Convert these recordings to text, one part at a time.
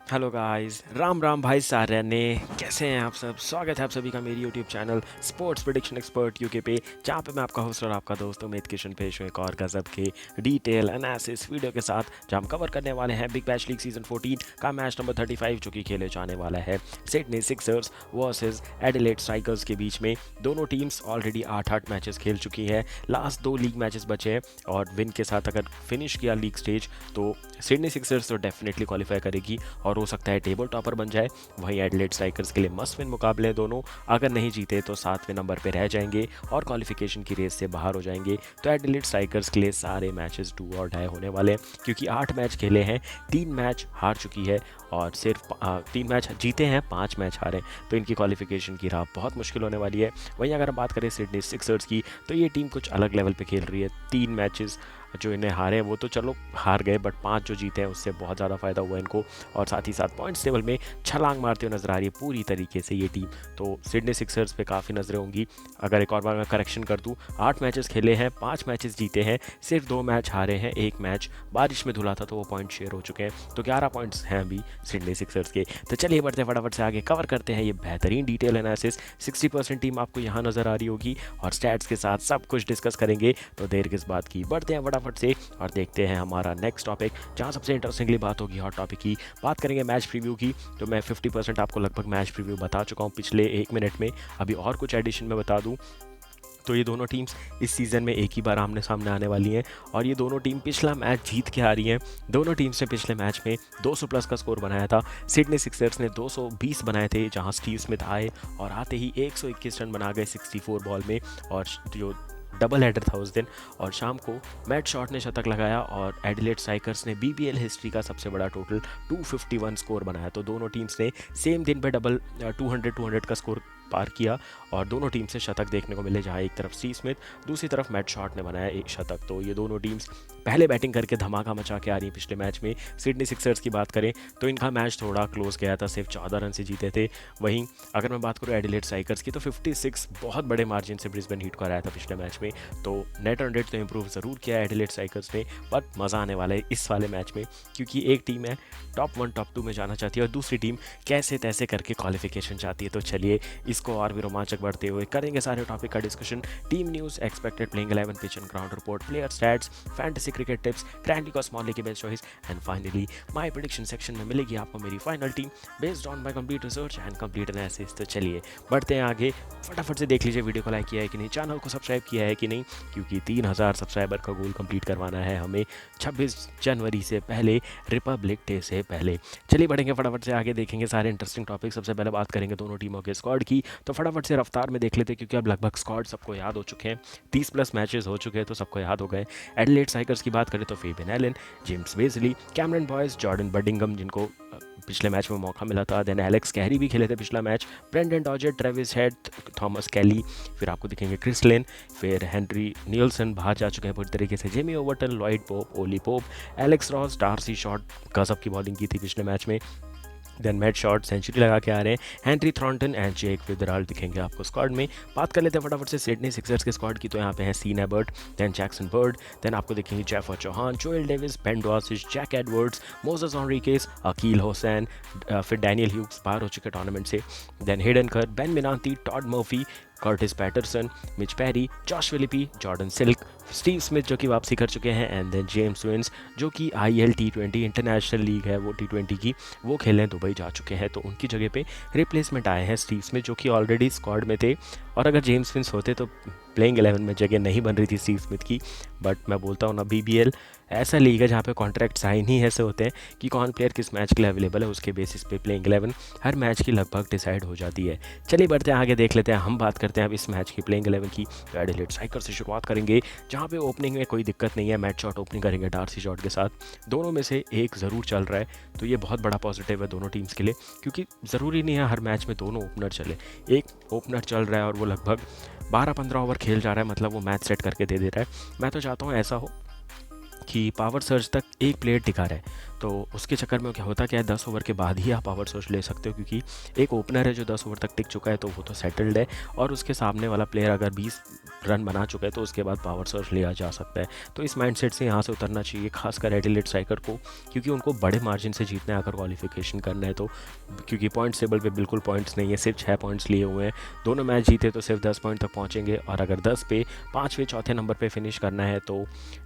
Hello guys, Ram Ram भाई सारे ने। कैसे हैं आप सब? स्वागत है आप सभी का मेरी YouTube channel sports prediction expert UK पे, जहाँ पे मैं आपका होस्ट और आपका दोस्त उमेद किशन पेश हूँ एक और गजब के डिटेल एनालिसिस वीडियो के साथ, जहाँ हम कवर करने वाले हैं बिग बैश लीग सीजन 14 का मैच नंबर 35 जो कि खेले जाने वाला है Sydney Sixers versus Adelaide strikers के बीच में। दोनों टीम्स ऑलरेडी 8-8 मैचेस खेल चुकी हैं, लास्ट 2 लीग मैचेस बचे हैं और विन के साथ अगर फिनिश किया लीग स्टेज तो सिडनी सिक्सर्स तो डेफिनेटली क्वालिफाई करेगी और हो सकता है टेबल टॉपर बन जाए। वहीं एडिलेड स्ट्राइकर्स के लिए मस्ट विन मुकाबले हैं दोनों, अगर नहीं जीते तो 7वें नंबर पे रह जाएंगे और क्वालिफिकेशन की रेस से बाहर हो जाएंगे। तो एडिलेड स्ट्राइकर्स के लिए सारे मैचेस डू और डाई होने वाले हैं, क्योंकि 8 मैच खेले हैं, 3 मैच हार चुकी है और सिर्फ 3 मैच जीते हैं, 5 मैच हारे। तो इनकी क्वालिफिकेशन की राह बहुत मुश्किल होने वाली है। वहीं अगर हम बात करें सिडनी सिक्सर्स की, तो ये टीम कुछ अलग लेवल पे खेल रही है। 3 मैचेस जो इन्हें हारे हैं वो तो चलो हार गए, बट 5 जो जीते हैं उससे बहुत ज़्यादा फ़ायदा हुआ इनको, और साथ ही साथ पॉइंट्स टेबल में छलांग मारते हुए नजर आ रही है पूरी तरीके से ये टीम। तो सिडनी सिक्सर्स पे काफ़ी नज़रें होंगी। अगर एक और बार मैं करेक्शन कर दूँ, 8 मैचेस खेले हैं, 5 मैचेस जीते हैं, सिर्फ 2 मैच हारे हैं, 1 मैच बारिश में धुला था तो वो पॉइंट शेयर हो चुके हैं। तो 11 पॉइंट्स हैं अभी सिडनी सिक्सर्स के। तो चलिए बढ़ते फटाफट से आगे कवर करते हैं ये बेहतरीन डिटेल एनालिसिस। 60% टीम आपको यहाँ नज़र आ रही होगी और स्टैट्स के साथ सब कुछ डिस्कस करेंगे। तो देर किस बात की, बढ़ते हैं फटाफट से और देखते हैं हमारा नेक्स्ट टॉपिक, जहाँ सबसे इंटरेस्टिंगली बात होगी हॉट टॉपिक की। बात करेंगे मैच प्रीव्यू की। तो मैं 50% आपको लगभग मैच प्रीव्यू बता चुका हूँ पिछले 1 मिनट में। अभी और कुछ एडिशन में बता दूँ तो ये दोनों टीम्स इस सीज़न में एक ही बार आमने सामने आने वाली हैं और ये दोनों टीम पिछला मैच जीत के आ रही हैं। दोनों टीम्स ने पिछले मैच में 200 प्लस का स्कोर बनाया था। सिडनी सिक्सर्स ने 220 बनाए थे, जहां स्टीव स्मिथ आए और आते ही 121 रन बना गए 64 बॉल में, और जो डबल हेडर था उस दिन। और शाम को मैट शॉट ने शतक लगाया और एडिलेड स्ट्राइकर्स ने बीबीएल हिस्ट्री का सबसे बड़ा टोटल 251 स्कोर बनाया। तो दोनों टीम्स ने सेम दिन पे डबल 200 का स्कोर पार किया और दोनों टीम से शतक देखने को मिले, जहां एक तरफ स्टीव स्मिथ, दूसरी तरफ मैट शॉट ने बनाया एक शतक। तो ये दोनों टीम्स पहले बैटिंग करके धमाका मचा के आ रही है पिछले मैच में। सिडनी सिक्सर्स की बात करें तो इनका मैच थोड़ा क्लोज गया था, सिर्फ 14 रन से जीते थे। वहीं अगर मैं बात करूँ एडिलेड स्ट्राइकर्स की, तो 56 बहुत बड़े मार्जिन से ब्रिस्बेन हीट को हराया था पिछले मैच में। तो नेट रन रेट तो इंप्रूव ज़रूर किया है एडिलेड स्ट्राइकर्स ने, बट मज़ा आने वाला है इस वाले मैच में, क्योंकि एक टीम है टॉप 1 टॉप 2 में जाना चाहती है और दूसरी टीम कैसे तैसे करके क्वालिफिकेशन चाहती है। तो चलिए इसको और भी रोमांचक बढ़ते हुए करेंगे सारे टॉपिक का discussion. Team news, expected playing 11, pitch and ground report, player stats, fantasy cricket tips, ग्रैंडी कॉस्मॉले की best choice, and finally my prediction section में मिलेगी आपको मेरी final team based on my complete research and complete analysis. तो चलिए बढ़ते हैं आगे। फटाफट से देख लीजिए वीडियो को लाइक किया है कि नहीं, चैनल को सब्सक्राइब किया है कि नहीं, क्योंकि 3000 सब्सक्राइबर का गोल कंप्लीट करवाना है हमें 26 जनवरी से पहले, रिपब्लिक डे से पहले। चलिए बढ़ेंगे फटाफट से आगे, देखेंगे सारे इंटरेस्टिंग टॉपिक। सबसे पहले बात करेंगे दोनों टीमों के स्क्वाड की। तो फटाफट से रफ्तार में देख लेते हैं, क्योंकि अब लगभग स्क्वाड सबको याद हो चुके हैं, 30 प्लस मैचेस हो चुके हैं तो सबको याद हो गए। एडिलेड स्ट्राइकर्स की बात करें तो Fabian Allen, James Bazley, Cameron Boyce, Jordan Buckingham जिनको पिछले मैच में मौका मिला था, देन एलेक्स कैरी भी खेले थे पिछला मैच, ब्रेंडन डॉजर, ट्रेविस हेड, थॉमस कैली, फिर आपको दिखेंगे क्रिस लेन, फिर हेनरी नीलसन बाहर जा चुके हैं पूरी तरीके से, Jamie Overton, Lloyd Pope, Ollie Pope, Alex Ross, D'Arcy Short गजब की बॉलिंग की थी पिछले मैच में, देन मैट शॉट सेंचुरी लगा के आ रहे हैं, हेनरी थ्रॉन्टन एंड जेक फिदराल्ड दिखेंगे आपको स्क्वाड में। बात कर लेते हैं फटाफट से सिडनी सिक्सर्स के स्क्वाड की। तो यहाँ पे है Sean Abbott, then Jackson Bird, then आपको दिखेंगे Jafer Chohan, Joel Davies, Ben Dwarshuis, Jack Edwards, Moises Henriques, Akeel Hosein, फिर डैनियल ह्यूग्स बाहर हो चुके टूर्नामेंट से, then Hayden Kerr, Ben Manenti, Todd Murphy, Curtis Patterson, Mitch Perry, Josh Philippe, Jordan Silk, Steve Smith जो कि वापसी कर चुके हैं, एंड देन जेम्स विंस जो कि IL T20 इंटरनेशनल लीग है वो T20 की, वो खेलने दुबई जा चुके हैं। तो उनकी जगह पे रिप्लेसमेंट आए हैं स्टीव स्मिथ, जो कि ऑलरेडी स्क्वाड में थे। और अगर जेम्स विंस होते तो प्लेइंग 11 में जगह नहीं बन रही थी स्टीव स्मिथ की। बट मैं बोलता हूँ ना, BBL ऐसा लीग है जहाँ पे कॉन्ट्रैक्ट साइन ही ऐसे होते हैं कि कौन प्लेयर किस मैच के लिए अवेलेबल है, उसके बेसिस पे प्लेइंग 11 हर मैच की लगभग डिसाइड हो जाती है। चलिए बढ़ते हैं आगे, देख लेते हैं, हम बात करते हैं अब इस मैच की प्लेइंग 11 की। तो एडिलेड स्ट्राइकर से शुरुआत करेंगे, जहाँ पे ओपनिंग में कोई दिक्कत नहीं है, मैट शॉट ओपनिंग करेंगे डार्सी शॉट के साथ। दोनों में से एक ज़रूर चल रहा है, तो ये बहुत बड़ा पॉजिटिव है दोनों टीम्स के लिए, क्योंकि ज़रूरी नहीं है हर मैच में दोनों ओपनर चले। एक ओपनर चल रहा है और वो लगभग 12-15 ओवर खेल जा रहा है, मतलब वो मैच सेट करके दे दे रहा है। मैं तो चाहता हूँ ऐसा हो कि पावर सर्ज तक एक प्लेयर टिका रहे, तो उसके चक्कर में क्या है 10 ओवर के बाद ही आप पावर सोच ले सकते हो, क्योंकि एक ओपनर है जो 10 ओवर तक टिक चुका है तो वो तो सेटल्ड है, और उसके सामने वाला प्लेयर अगर 20 रन बना चुका है तो उसके बाद पावर सर्च लिया जा सकता है। तो इस माइंडसेट से यहाँ से उतरना चाहिए, खासकर एडिलेड स्ट्राइकर को, क्योंकि उनको बड़े मार्जिन से जीतना है अगर क्वालिफिकेशन करना है तो, क्योंकि पॉइंट टेबल पे बिल्कुल पॉइंट्स नहीं है, सिर्फ 6 पॉइंट्स लिए हुए हैं। दोनों मैच जीते तो सिर्फ 10 पॉइंट तक पहुँचेंगे, और अगर 10 पे 5वें चौथे नंबर पर फिनिश करना है तो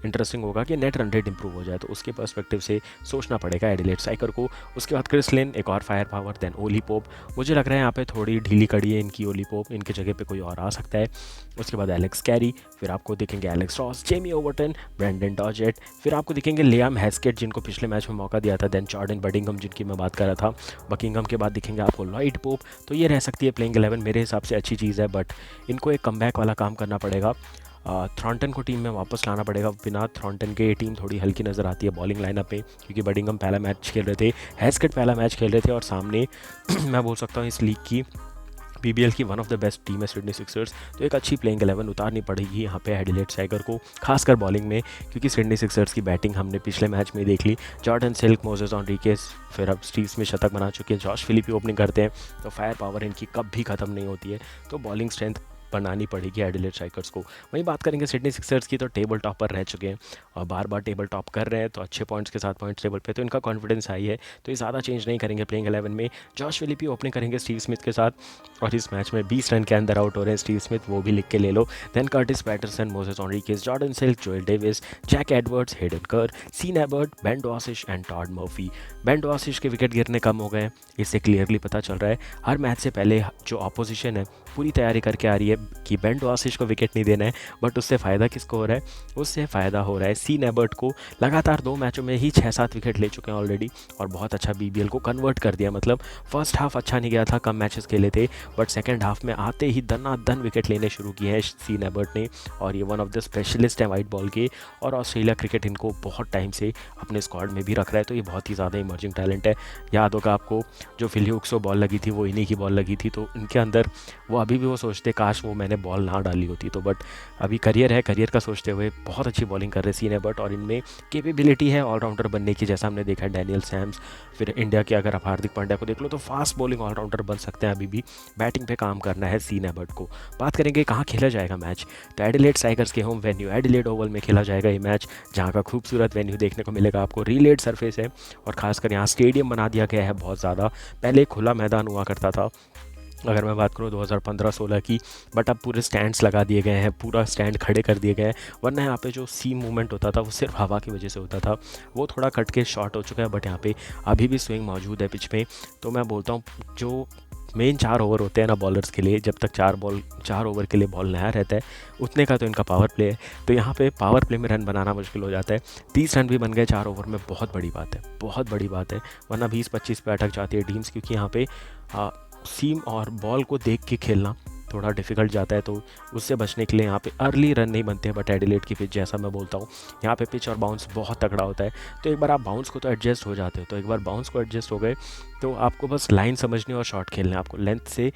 इंटरेस्टिंग होगा कि नेट रन रेट इंप्रूव हो जाए, तो उसके पर्सपेक्टिव से सोचना पड़ेगा एडिलेड स्ट्राइकर को। उसके बाद क्रिस लिन, एक और fire power, then Ollie Pope. मुझे लग रहा है यहाँ पे थोड़ी ढीली कड़ी है इनकी ओली पोप, इनके जगह पे कोई और आ सकता है। उसके बाद एलेक्स कैरी, फिर आपको दिखेंगे Alex Ross, Jamie Overton, Brendan Doggett, फिर आपको दिखेंगे लियाम हैस्केट जिनको पिछले मैच में मौका दिया था, देन जॉर्डन बडिंगम जिनकी मैं बात कर रहा था, बकिंगम के बाद दिखेंगे आपको लॉयड पोप। तो ये रह सकती है प्लेइंग 11, मेरे हिसाब से अच्छी चीज़ है, बट इनको एक कमबैक वाला काम करना पड़ेगा। थ्रॉन्टन को टीम में वापस लाना पड़ेगा, बिना थ्रॉन्टन के ये टीम थोड़ी हल्की नज़र आती है बॉलिंग लाइनअप में, क्योंकि बडिंगम पहला मैच खेल रहे थे, हैस्केट पहला मैच खेल रहे थे, और सामने मैं बोल सकता हूँ इस लीग की बीबीएल की one of the best team है सिडनी सिक्सर्स। तो एक अच्छी प्लेइंग 11 उतारनी पड़ेगी यहाँ पे एडिलेड स्ट्राइकर को, खासकर बॉलिंग में, क्योंकि सिडनी सिक्सर्स की बैटिंग हमने पिछले मैच में देख ली। जॉर्डन सिल्क, मोजेस ऑनरिकेस, फिर अब स्टीव स्मिथ शतक बना चुके हैं, जॉश फिलिपी ओपनिंग करते हैं, तो फायर पावर इनकी कभी ख़त्म नहीं होती है। तो बॉलिंग स्ट्रेंथ बनानी पड़ेगी एडिलेड स्ट्राइकर्स को। वहीं बात करेंगे सिडनी सिक्सर्स की, तो टेबल टॉपर रह चुके हैं और बार बार टेबल टॉप कर रहे हैं, तो अच्छे पॉइंट्स के साथ पॉइंट्स टेबल पे, तो इनका कॉन्फिडेंस हाई है, तो ये ज़्यादा चेंज नहीं करेंगे प्लेइंग 11 में। जॉश फिलिपी ओपनिंग करेंगे स्टीव स्मिथ के साथ, और इस मैच में 20 रन के अंदर आउट हो रहे हैं स्टीव स्मिथ, वो भी लिख के ले लो। Then Curtis Patterson, Moises Henriques, Jordan Silk, Joel Davies, Jack Edwards, Hayden Kerr, Sean Abbott, Ben Dwarshuis and Todd Murphy. Ben Dwarshuis के विकेट गिरने कम हो गए, इससे क्लियरली पता चल रहा है हर मैच से पहले जो ऑपोजिशन है पूरी तैयारी करके आ रही है कि बेन डॉसिश को विकेट नहीं देना है, बट उससे फ़ायदा किसको हो रहा है? उससे फ़ायदा हो रहा है सीन एबर्ट को। लगातार 2 मैचों में ही 6-7 विकेट ले चुके हैं ऑलरेडी, और बहुत अच्छा बीबीएल को कन्वर्ट कर दिया। मतलब फर्स्ट हाफ अच्छा नहीं गया था, कम मैचेस खेले थे, बट सेकंड हाफ में आते ही दनादन विकेट लेने शुरू किए हैं सीन एबर्ट ने, और ये वन ऑफ द स्पेशलिस्ट हैं वाइट बॉल के, और ऑस्ट्रेलिया क्रिकेट इनको बहुत टाइम से अपने स्क्वाड में भी रख रहा है, तो ये बहुत ही ज़्यादा इमर्जिंग टैलेंट है। याद होगा आपको जो फिल ह्यूक्स को बॉल लगी थी वो इन्हीं की बॉल लगी थी, तो इनके अंदर वो अभी भी वो सोचते काश वो मैंने बॉल ना डाली होती, तो बट अभी करियर है, करियर का सोचते हुए बहुत अच्छी बॉलिंग कर रहे सीन एबर्ट, और इनमें कैपेबिलिटी है ऑलराउंडर बनने की, जैसा हमने देखा है डैनियल सैम्स। फिर इंडिया के अगर आप हार्दिक पांड्या को देख लो तो फास्ट बॉलिंग ऑलराउंडर बन सकते हैं, अभी भी बैटिंग पे काम करना है सीन एबर्ट को। बात करेंगे कहाँ खेला जाएगा मैच, तो एडिलेड स्ट्राइकर्स के होम वेन्यू एडिलेड ओवल में खेला जाएगा ये मैच, जहाँ का खूबसूरत वेन्यू देखने को मिलेगा आपको, रीलेड सरफेस है, और खासकर यहाँ स्टेडियम बना दिया गया है बहुत ज़्यादा। पहले खुला मैदान हुआ करता था अगर मैं बात करूँ 2015-16 की, बट अब पूरे स्टैंड्स लगा दिए गए हैं, पूरा स्टैंड खड़े कर दिए गए हैं, वरना यहाँ पे जो सी मूवमेंट होता था वो सिर्फ हवा की वजह से होता था, वो थोड़ा कट के शॉर्ट हो चुका है, बट यहाँ पे अभी भी स्विंग मौजूद है पिच में। तो मैं बोलता हूँ जो मेन 4 ओवर होते हैं ना बॉलर्स के लिए, जब तक 4 ओवर के लिए बॉल नया रहता है उतने का तो इनका पावर प्ले है, तो यहाँ पे पावर प्ले में रन बनाना मुश्किल हो जाता है। 30 रन भी बन गए 4 ओवर में, बहुत बड़ी बात है, बहुत बड़ी बात है, वरना 20-25 पे अटक जाती है टीम्स, क्योंकि यहाँ पे सीम और बॉल को देख के खेलना थोड़ा डिफिकल्ट जाता है, तो उससे बचने के लिए यहाँ पे अर्ली रन नहीं बनते हैं। बट एडिलेड की पिच जैसा मैं बोलता हूँ यहाँ पे पिच और बाउंस बहुत तगड़ा होता है, तो एक बार आप बाउंस को तो एडजस्ट हो जाते हो, तो एक बार बाउंस को एडजस्ट हो गए तो आपको बस लाइन समझनी और शॉट खेलना है, आपको लेंथ से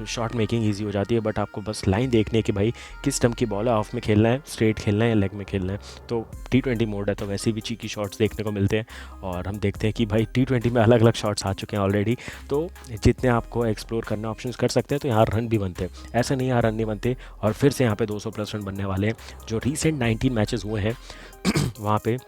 शॉट मेकिंग ईजी हो जाती है, बट आपको बस लाइन देखनी है कि भाई किस टर्म की बॉल है, ऑफ में खेलना है, स्ट्रेट खेलना है या लेग में खेलना है। तो T20 मोड है तो वैसे भी चीकी शॉट्स देखने को मिलते हैं, और हम देखते हैं कि भाई T20 में अलग अलग शॉट्स आ चुके हैं ऑलरेडी, तो जितने आपको एक्सप्लोर करना ऑप्शंस कर सकते हैं, तो यहाँ रन भी बनते हैं, ऐसा नहीं यहाँ रन नहीं बनते। और फिर से यहाँ पे 200+ रन बनने वाले हैं। जो रिसेंट 19 मैचेस हुए हैं वहाँ पे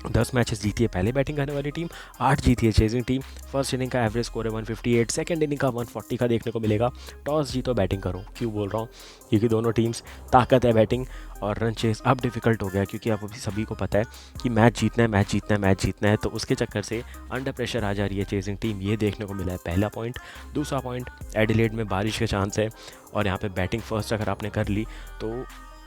10 मैचेस जीती है पहले बैटिंग करने वाली टीम, 8 जीती है चेजिंग टीम। फर्स्ट इनिंग का एवरेज स्कोर है 158, सेकंड इनिंग का 140 का देखने को मिलेगा। टॉस जीतो बैटिंग करो, क्यों बोल रहा हूँ, क्योंकि दोनों टीम्स ताकत है बैटिंग, और रन चेस अब डिफिकल्ट हो गया, क्योंकि अब अभी सभी को पता है कि मैच जीतना है, मैच जीतना है, मैच जीतना है, तो उसके चक्कर से अंडर प्रेशर आ जा रही है चेजिंग टीम, ये देखने को मिला है पहला पॉइंट। दूसरा पॉइंट, एडिलेड में बारिश के चांस है, और यहाँ पे बैटिंग फर्स्ट अगर आपने कर ली तो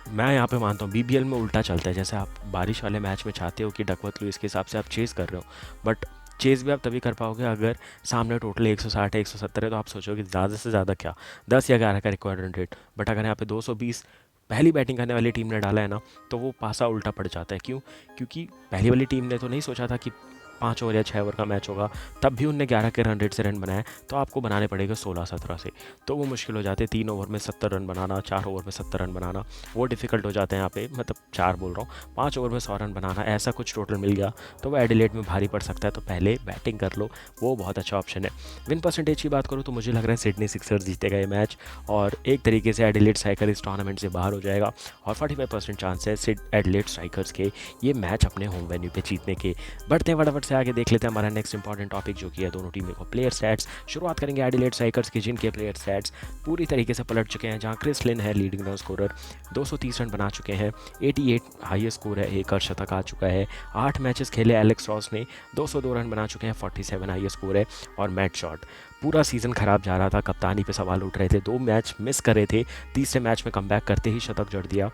मैं यहाँ पे मानता हूँ बीबीएल में उल्टा चलता है, जैसे आप बारिश वाले मैच में चाहते हो कि डकवर्थ लुईस के हिसाब से आप चेज़ कर रहे हो, बट चेज़ भी आप तभी कर पाओगे अगर सामने टोटल 160 है, 170 है, तो आप सोचोगे ज़्यादा से ज़्यादा क्या 10 या 11 का रिक्वायर्ड रन रेट, बट अगर यहाँ पे 220 पहली बैटिंग करने वाली टीम ने डाला है ना, तो वो पासा उल्टा पड़ जाता है। क्यों? क्योंकि पहली वाली टीम ने तो नहीं सोचा था कि 5 ओवर या 6 ओवर का मैच होगा, तब भी उनने 11 के रन रेट से रन बनाए, तो आपको बनाने पड़ेगा 16-17 से, तो वो मुश्किल हो जाते हैं। 3 ओवर में 70 रन बनाना, 4 ओवर में 70 रन बनाना, वो डिफिकल्ट हो जाते हैं यहाँ पे, मतलब 4 बोल रहा हूँ, 5 ओवर में 100 रन बनाना, ऐसा कुछ टोटल मिल गया तो वो एडिलेड में भारी पड़ सकता है। तो पहले बैटिंग कर लो, वो बहुत अच्छा ऑप्शन है। विन परसेंटेज की बात करूँ तो मुझे लग रहा है सिडनी सिक्सर्स जीतेगा ये मैच, और एक तरीके से एडिलेड स्ट्राइकर इस टूर्नामेंट से बाहर हो जाएगा, और 45% चांस है एडिलेड स्ट्राइकर्स के ये मैच अपने होम वेन्यू पे जीतने के। बढ़ते हैं फटाफट से आगे, देख लेते हैं हमारा नेक्स्ट इंपॉर्टेंट टॉपिक जो कि है दोनों टीमों को प्लेयर स्टैट्स। शुरुआत करेंगे एडिलेड स्ट्राइकर्स की, जिनके प्लेयर स्टैट्स पूरी तरीके से पलट चुके हैं, जहां क्रिस लिन है लीडिंग रन स्कोरर, 230 रन बना चुके हैं, 88 हाईएस्ट स्कोर है, एक अर्धशतक आ चुका है। 8 मैचेस खेले एलेक्स रॉस ने, 202 रन बना चुके हैं, 47 हाईएस्ट स्कोर है। और मैट शॉट, पूरा सीजन खराब जा रहा था, कप्तानी पे सवाल उठ रहे थे, 2 मैच मिस कर रहे थे, तीसरे मैच में कमबैक करते ही शतक जड़ दिया।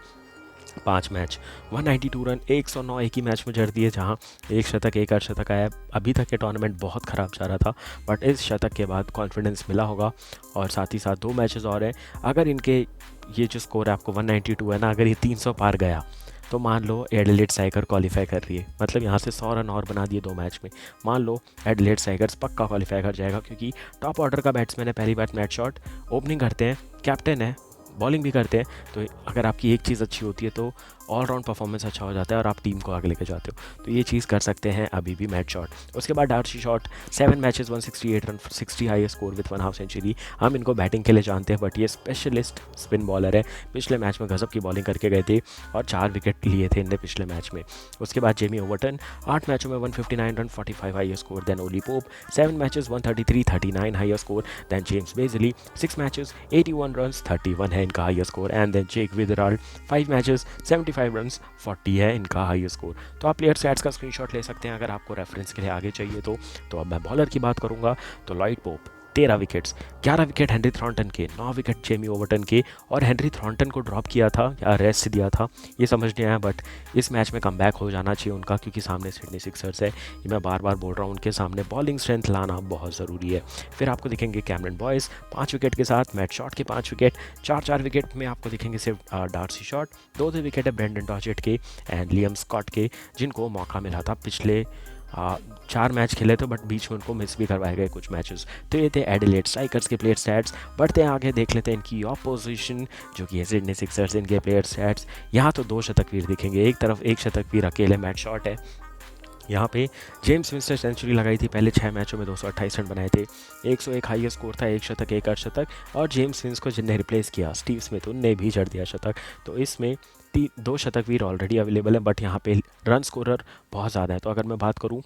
5 मैच 192 रन, 109 एक ही मैच में जड़ दिए, जहां एक शतक एक अर्धशतक आया। अभी तक के टूर्नामेंट बहुत ख़राब जा रहा था, बट इस शतक के बाद कॉन्फिडेंस मिला होगा। और साथ ही साथ 2 मैचेस और हैं, अगर इनके ये जो स्कोर है आपको 192 है ना, अगर ये 300 पार गया तो मान लो एडिलेड स्ट्राइकर क्वालिफाई कर रही है, मतलब यहाँ से 100 रन और बना दिए 2 मैच में, मान लो एडिलेड स्ट्राइकर्स पक्का क्वालिफाई कर जाएगा, क्योंकि टॉप ऑर्डर का बैट्समैन है, पहली बात मैट शॉट, ओपनिंग करते हैं, कैप्टन है, बॉलिंग भी करते हैं, तो अगर आपकी एक चीज़ अच्छी होती है तो ऑलराउंड परफॉर्मेंस अच्छा हो जाता है और आप टीम को आगे लेके जाते हो, तो ये चीज़ कर सकते हैं अभी भी मैट शॉट। उसके बाद D'Arcy Short, 7 matches 168 runs, 60 highest score with 1 half century. हम इनको बैटिंग के लिए जानते हैं, बट ये स्पेशलिस्ट स्पिन बॉलर है, पिछले मैच में गजब की बॉलिंग करके गए थे और 4 विकेट लिए थे इनने पिछले मैच में। उसके बाद जेमी ओवरटन, 8 मैचों में 159 run, 45 highest score, then Ollie Pope, 7 matches 133, 39 highest score, then James Bazley, 6 matches 81 run, 31 है इनका highest score, and then Jake Weatherald, 5 matches 75 runs, 40 है इनका हाईएस्ट स्कोर। तो आप प्लेयर स्टैट्स का स्क्रीनशॉट ले सकते हैं अगर आपको रेफरेंस के लिए आगे चाहिए तो अब मैं बॉलर की बात करूंगा तो Lloyd Pope, 13 wickets, 11 wicket Henry Thornton के, 9 विकेट जेमी ओवरटन के, और हेनरी थ्रॉन्टन को ड्रॉप किया था या रेस्ट दिया था ये समझ नहीं आया, बट इस मैच में कमबैक हो जाना चाहिए उनका, क्योंकि सामने सिडनी सिक्सर्स है, ये मैं बार बार बोल रहा हूँ, उनके सामने बॉलिंग स्ट्रेंथ लाना बहुत ज़रूरी है। फिर आपको दिखेंगे कैमरन बॉयस 5 विकेट के साथ, मैट शॉट के 5 विकेट, 4 विकेट में आपको दिखेंगे सिर्फ डार्सी शॉट, 2 विकेट है ब्रेंडन डॉचेट के एंड लियम स्कॉट के, जिनको मौका मिला था पिछले 4 मैच खेले थे, बट बीच में उनको मिस भी करवाए गए कुछ मैचेस। तो ये थे एडिलेड स्ट्राइकर्स के प्लेयर स्टैट्स। बढ़ते हैं आगे, देख लेते हैं इनकी ऑपोजिशन जो कि है सिडनी सिक्सर्स, इनके प्लेयर स्टैट्स। यहाँ तो 2 शतकवीर दिखेंगे, एक तरफ एक शतकवीर अकेले मैट शॉट है, यहाँ पे जेम्स विंस्टर सेंचुरी लगाई थी, पहले 6 मैचों में 228 रन बनाए थे, 101 हाईएस्ट स्कोर था, एक शतक एक अर्धशतक, और जेम्स विंस को जिनने रिप्लेस किया स्टीव स्मिथ, उनने भी जड़ दिया शतक। तो इसमें 2 शतकवीर ऑलरेडी अवेलेबल है, बट यहाँ पे रन स्कोरर बहुत ज़्यादा है। तो अगर मैं बात करूँ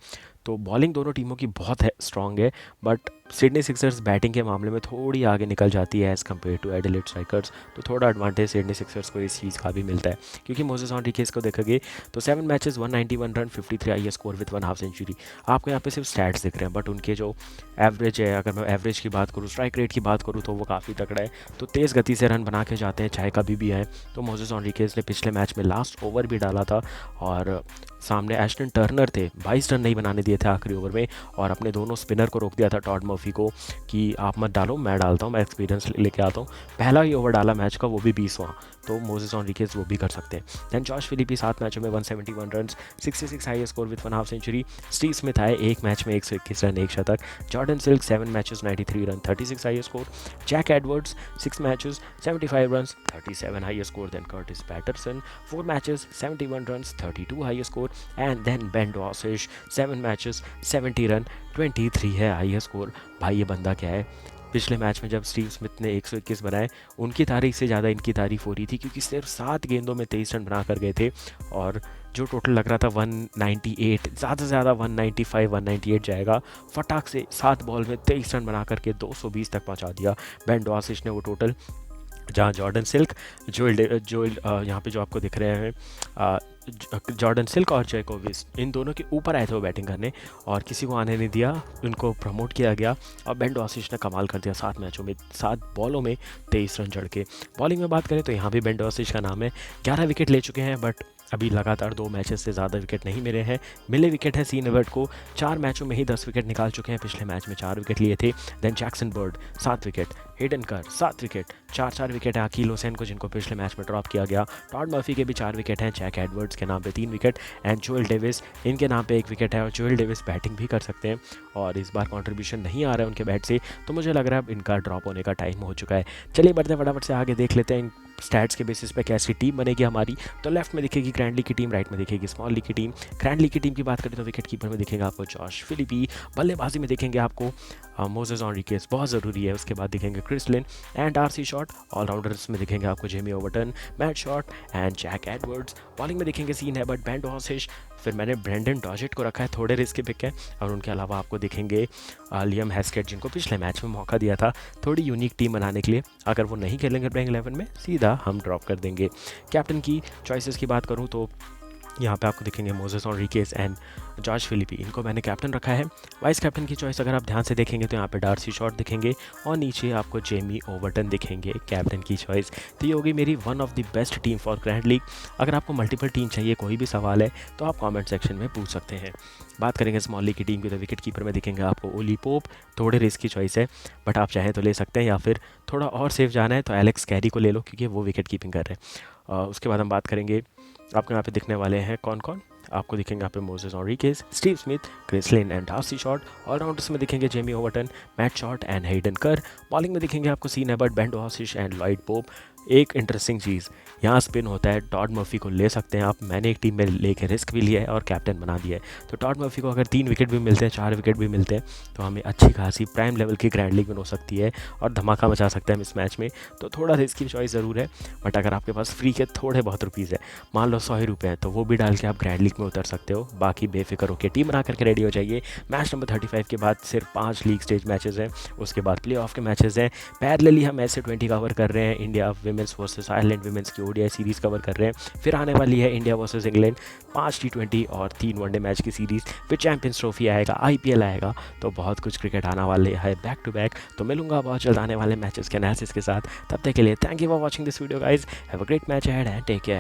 तो बॉलिंग दोनों टीमों की बहुत है स्ट्रॉन्ग है, बट सिडनी सिक्सर्स बैटिंग के मामले में थोड़ी आगे निकल जाती है as compared to Adelaide Strikers, तो थोड़ा एडवांटेज सिडनी सिक्सर्स को इस चीज़ का भी मिलता है, क्योंकि मोसेस एनरिकेज को देखोगे तो 7 matches 191 runs, 53 highest score with 1 half century. आपको यहाँ पे सिर्फ स्टैट्स दिख रहे हैं, बट उनके जो एवरेज है, अगर मैं एवरेज की बात करूँ, स्ट्राइक रेट की बात करूँ, तो वो काफ़ी तगड़ा है, तो तेज़ गति से रन बना के जाते हैं चाहे कभी भी आए। तो मोसेस एनरिकेज ने पिछले मैच में लास्ट ओवर भी डाला था, और सामने एस्टन टर्नर थे, 22 रन नहीं बनाने दिए थे आखिरी ओवर में, और अपने दोनों स्पिनर को रोक दिया था टॉड मर्फी को कि आप मत डालो, मैं डालता हूँ, मैं एक्सपीरियंस लेके आता हूँ। पहला ही ओवर डाला मैच का, वो भी 20वां, तो मोसेस एनरिकेज वो भी कर सकते हैं। दैन जॉश फिलिपी 7 मैचों में 171 run, 66 highest score with 1 half century. Steve Smith आए एक मैच में 121 रन, एक शतक। Jordan Silk 7 matches 93 run, 36 highest score. Jack Edwards 6 matches 75 run, 37 highest score. Then Curtis Patterson 4 matches 71 run, 32 highest score. And then Ben Dwarshuis 7 matches 70 run, 23 है highest score. भाई ये बंदा क्या है, पिछले मैच में जब स्टीव स्मिथ ने 121 बनाए, उनकी तारीफ से ज़्यादा इनकी तारीफ हो रही थी, क्योंकि सिर्फ 7 गेंदों में 23 रन बना कर गए थे, और जो टोटल लग रहा था 198, ज़्यादा से ज़्यादा 195 198 जाएगा, फटाक से 7 बॉल में 23 रन बना करके 220 तक पहुंचा दिया बेन डॉसिश ने वो टोटल। जहाँ जॉर्डन सिल्क, जोएल यहाँ पे जो आपको दिख रहे हैं, जॉर्डन सिल्क और जैकोविस, इन दोनों के ऊपर आए थे वो बैटिंग करने, और किसी को आने नहीं दिया, उनको प्रमोट किया गया, और बेन डॉसिश ने कमाल कर दिया 7 मैचों में 7 बॉलों में 23 रन जड़ के। बॉलिंग में बात करें तो यहाँ भी बेन डॉसिश का नाम है, 11 विकेट ले चुके हैं, बट अभी लगातार 2 मैचेस से ज़्यादा विकेट नहीं मिले हैं। मिले विकेट है सीन एवर्ट को, 4 मैचों में ही 10 विकेट निकाल चुके हैं, पिछले मैच में 4 विकेट लिए थे। Then Jackson Bird 7 wicket, Hayden Kerr 7 wicket, 4 wicket है अकील हुसैन को, जिनको पिछले मैच में ड्रॉप किया गया। टॉड मर्फी के भी 4 विकेट हैं, जैक एडवर्ड्स जॉन्स के नाम पे 3 विकेट एंड जोएल डेविस इनके नाम पे 1 विकेट है। और जोएल डेविस बैटिंग भी कर सकते हैं और इस बार कंट्रीब्यूशन नहीं आ रहा है उनके बैट से, तो मुझे लग रहा है अब इनका ड्रॉप होने का टाइम हो चुका है। चलिए बढ़ते हैं फटाफट से आगे, देख लेते हैं स्टैट्स के बेसिस पे कैसी टीम बनेगी हमारी। तो लेफ्ट में दिखेगी ग्रैंड लीग की टीम, राइट में दिखेगी स्मॉल लीग की टीम। ग्रैंड लीग की टीम की बात करें तो विकेट कीपर में दिखेगा आपको जॉश फिलिपी, बल्लेबाजी में देखेंगे आपको मोजेस एनरिकेस बहुत ज़रूरी है, उसके बाद दिखेंगे Chris Lynn and Darcy Short. Allrounders में दिखेंगे आपको Jamie Overton, Matt Short and Jack Edwards. Bowling में दिखेंगे सीन हैबर्ट, बेन डॉसिश, फिर मैंने ब्रेंडन डॉजेट को रखा है, थोड़े रिस्क के पिक है। और उनके अलावा आपको दिखेंगे लियम हैस्केट, जिनको पिछले मैच में मौका दिया था थोड़ी यूनिक टीम बनाने के लिए। अगर वो नहीं खेलेंगे प्लेइंग 11 में, सीधा हम ड्रॉप कर देंगे। कैप्टन की चॉइसेस की बात करूँ तो यहाँ पे आपको दिखेंगे मोजेस एनरिकेस एंड जॉश फिलिपी, इनको मैंने कैप्टन रखा है। वाइस कैप्टन की चॉइस अगर आप ध्यान से देखेंगे तो यहाँ पे डार्सी शॉट दिखेंगे और नीचे आपको जेमी ओवरटन दिखेंगे कैप्टन की चॉइस। तो ये होगी मेरी one of the best team for grand league. अगर आपको मल्टीपल टीम चाहिए, कोई भी सवाल है तो आप कमेंट सेक्शन में पूछ सकते हैं। बात करेंगे स्मॉल लीग की टीम की तो विकेट कीपर में दिखेंगे आपको ओली पोप, थोड़े रिस्क की चॉइस है बट आप चाहें तो ले सकते हैं, या फिर थोड़ा और सेफ जाना है तो एलेक्स कैरी को ले लो क्योंकि वो विकेट कीपिंग कर रहे हैं। उसके बाद हम बात करेंगे आपको यहाँ पे दिखने वाले हैं कौन कौन। आपको दिखेंगे यहाँ पे Moises Henriques, Steve Smith, Chris Lynn and Darcy Short. Allrounders में दिखेंगे Jamie Overton, Matt Short and Hayden Kerr. Bowling में दिखेंगे आपको Sean Abbott, Ben Dwarshuis and Lloyd Pope. एक इंटरेस्टिंग चीज़ यहाँ स्पिन होता है, टॉड मर्फी को ले सकते हैं आप। मैंने एक टीम में लेके रिस्क भी लिया है और कैप्टन बना दिया है। तो टॉड मर्फी को अगर 3 विकेट भी मिलते हैं, 4 विकेट भी मिलते हैं, तो हमें अच्छी खासी प्राइम लेवल की ग्रैंड लीग में हो सकती है और धमाका मचा सकते हैं इस मैच में। तो थोड़ा रिस्क की चॉइस ज़रूर है, बट अगर आपके पास फ्री के थोड़े बहुत रुपीज़ है, मान लो 100 ही रुपये हैं, तो वो भी डाल के आप ग्रैंड लीग में उतर सकते हो। बाकी बेफिक्र होकर टीम बना करके रेडी हो जाइए। मैच नंबर 35 के बाद सिर्फ 5 लीग स्टेज मैचेस हैं, उसके बाद प्ले ऑफ के मैचेस हैं। पैरेलली हम ऐसे 20 कवर कर रहे हैं, India women's versus Ireland women's की ओडीआई सीरीज़ कवर कर रहे हैं। फिर आने वाली है इंडिया वर्सेस इंग्लैंड, 5 T20 और 3 वनडे मैच की सीरीज़। फिर चैंपियंस ट्रॉफी आएगा, IPL आएगा, तो बहुत कुछ क्रिकेट आने वाले है बैक टू बैक। तो मिलूंगा बहुत जल्द आने वाले मैचेस के एनालिसिस के साथ। तब तक के लिए thank you for watching this video guys, have a great match ahead and take care.